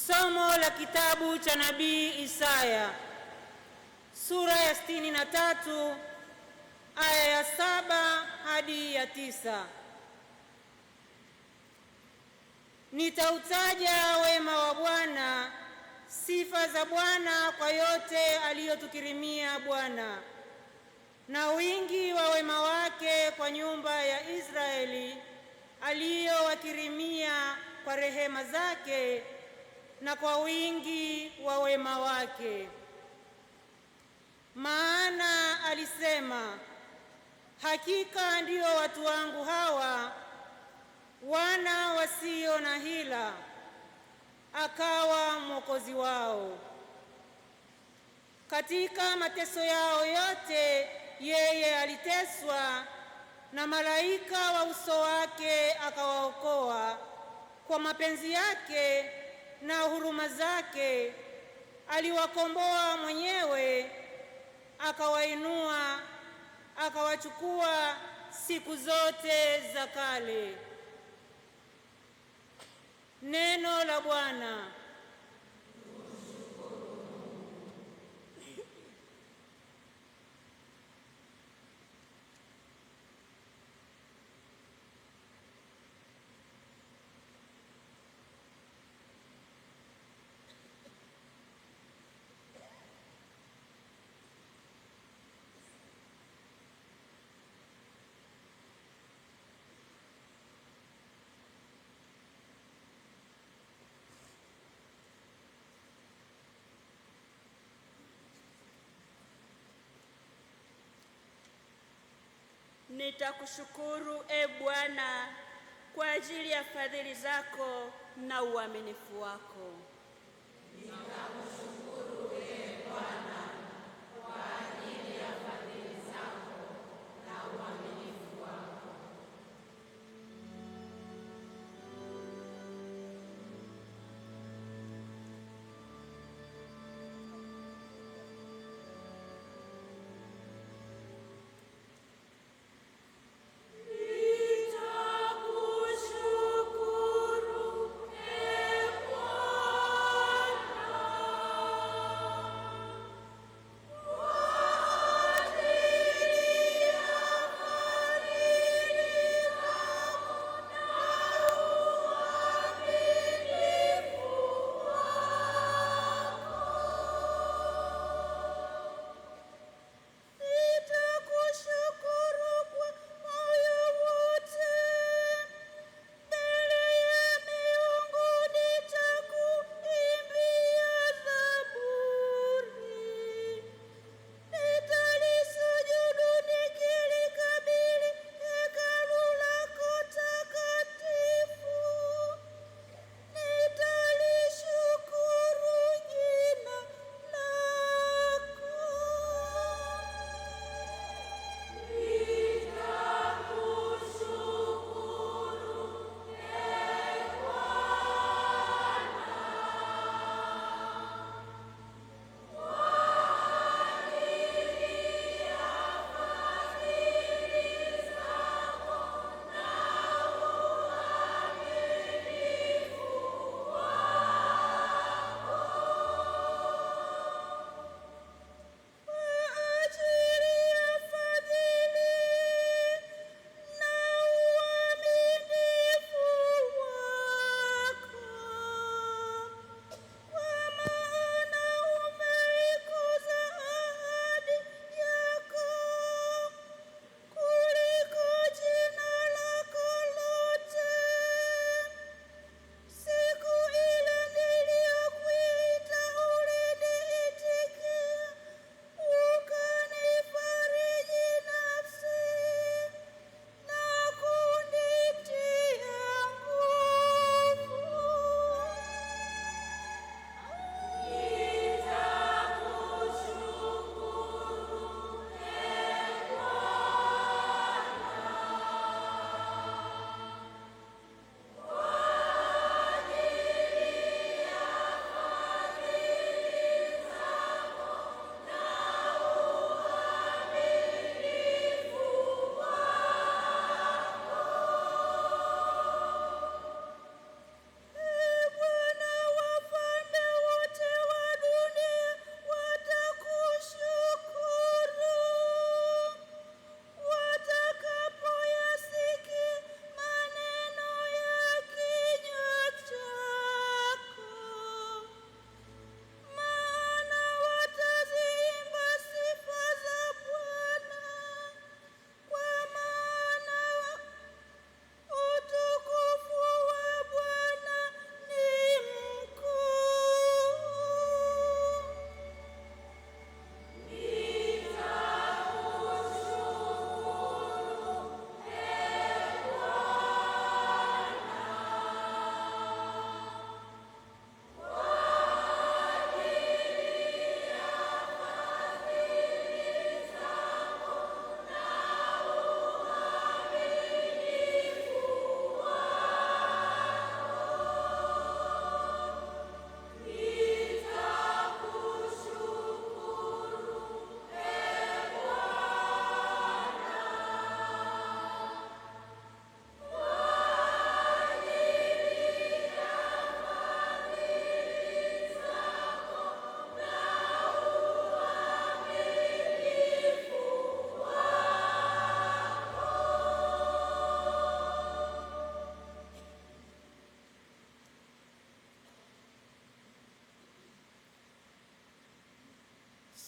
Somo la kitabu cha nabii Isaya sura ya 63 aya ya 7 hadi ya 9. Nitautaja wema wa Bwana, sifa za Bwana kwa yote aliyotukirimia Bwana, na wingi wa wema wake kwa nyumba ya Israeli aliyowakirimia kwa rehema zake na kwa wingi wa wema wake. Maana alisema, hakika ndio watu wangu hawa, wana wasio na hila, akawa mwokozi wao. Katika mateso yao yote yeye aliteswa, na malaika wa uso wake akawaokoa. Kwa mapenzi yake na huruma zake aliwakomboa mwenyewe, akawainua, akawachukua siku zote za kale. Neno la Bwana. Nitakushukuru Bwana kwa ajili ya fadhili zako na uaminifu wako. Nitakushukuru Bwana kwa ajili ya fadhili zako na uaminifu wako. Nitakushukuru Bwana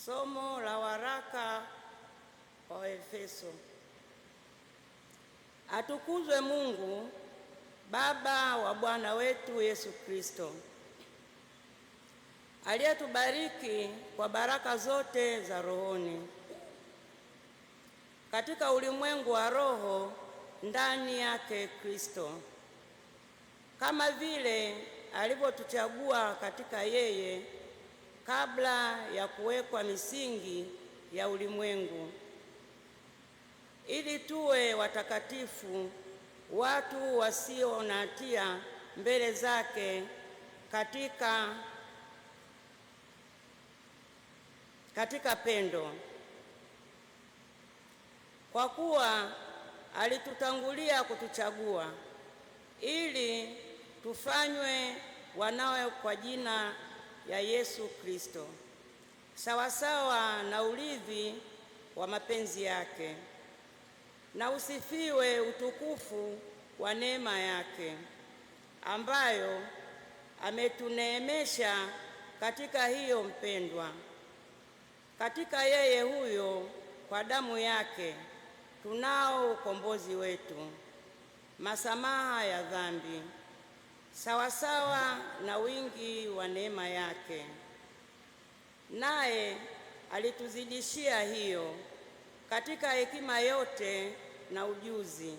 Somo la waraka wa Efeso. Atukuzwe Mungu Baba wa Bwana wetu Yesu Kristo, aliyetubariki kwa baraka zote za rohoni katika ulimwengu wa roho ndani yake Kristo, kama vile alivyotuchagua katika yeye kabla ya kuwekwa misingi ya ulimwengu, ili tuwe watakatifu, watu wasio na hatia mbele zake katika pendo. Kwa kuwa alitutangulia kutuchagua ili tufanywe wanawe kwa jina ya Yesu Kristo, sawasawa na urithi wa mapenzi yake, na usifiwe utukufu wa neema yake, ambayo ametuneemesha katika hiyo mpendwa. Katika yeye huyo, kwa damu yake, tunao ukombozi wetu, masamaha ya dhambi, sawasawa na wingi wa neema yake. Naye alituzidishia hiyo katika hekima yote na ujuzi,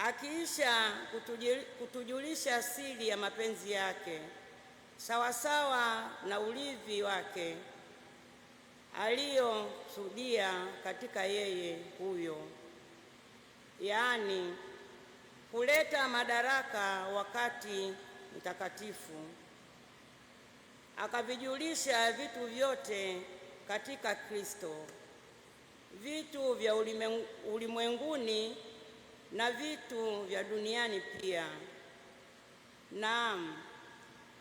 akiisha kutujulisha siri ya mapenzi yake, sawasawa na urithi wake aliyokusudia katika yeye huyo, yaani kuleta madaraka wakati mtakatifu. Akavijulisha vitu vyote katika Kristo, vitu vya ulimwenguni na vitu vya duniani pia. Naam,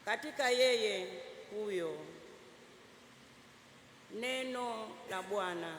katika yeye huyo. Neno la Bwana.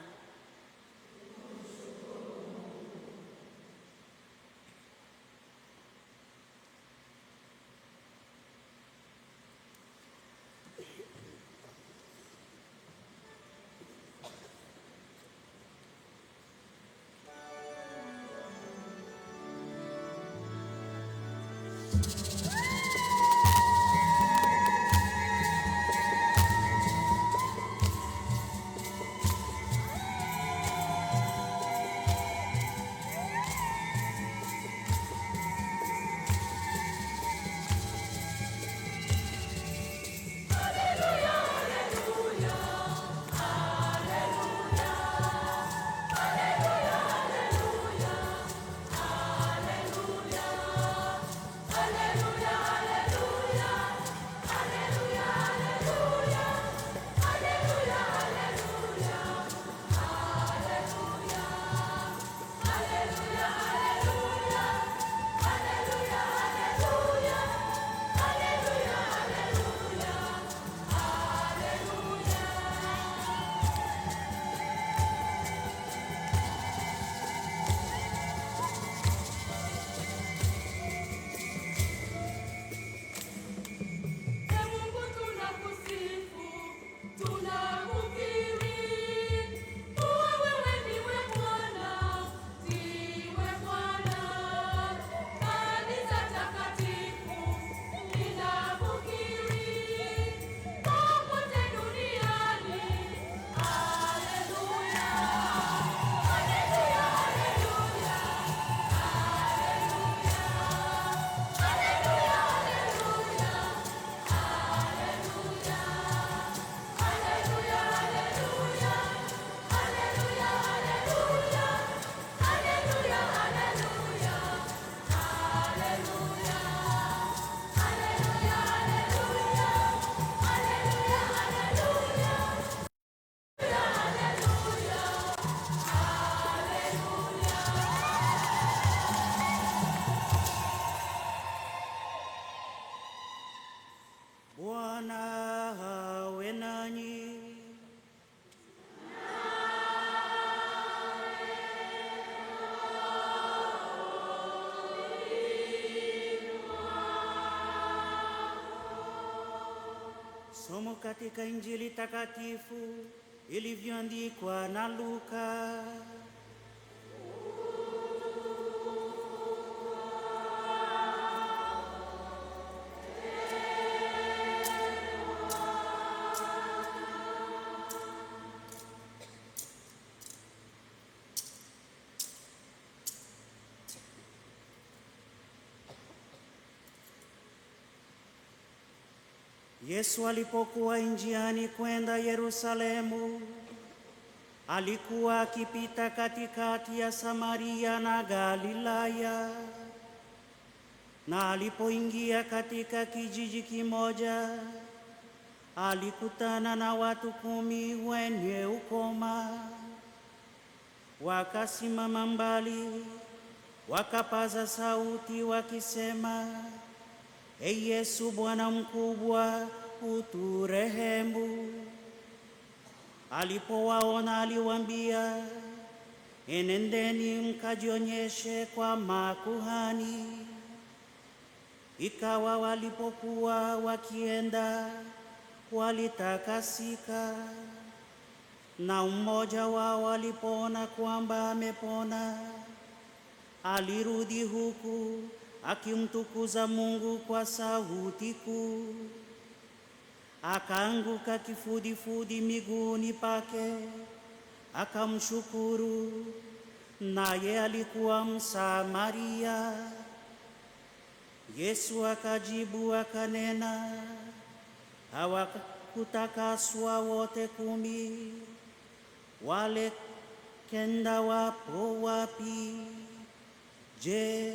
Hallelujah. Somo katika Injili takatifu ilivyoandikwa na Luka. Yesu alipokuwa njiani kwenda Yerusalemu, alikuwa akipita katikati ya Samaria na Galilaya. Na alipoingia katika kijiji kimoja, alikutana na watu 10 wenye ukoma. Wakasimama mbali, wakapaza sauti wakisema, Ee Yesu, Bwana mkubwa, uturehemu. Alipowaona aliwaambia, enendeni mkajionyeshe kwa makuhani. Ikawa walipokuwa wakienda, walitakasika. Na mmoja wao alipoona kwamba amepona, alirudi huku akimtukuza Mungu kwa sauti kuu. Akaanguka kifudifudi miguuni pake, akamshukuru. Naye alikuwa Msamaria. Yesu akajibu akanena, hawakutakaswa wote 10? Wale 9 wapo wapi? Je,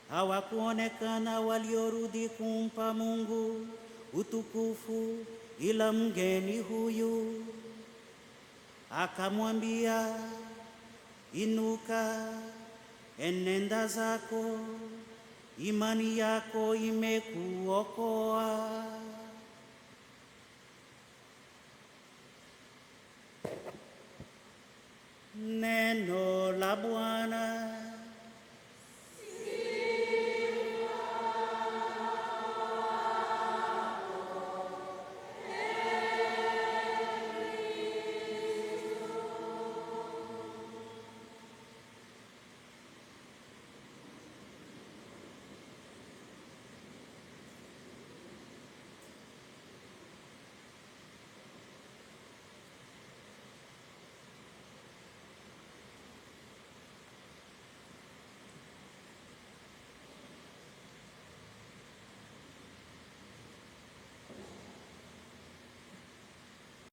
hawakuonekana waliorudi kumpa Mungu utukufu ila mgeni huyu? Akamwambia, inuka, enenda zako, imani yako imekuokoa. Neno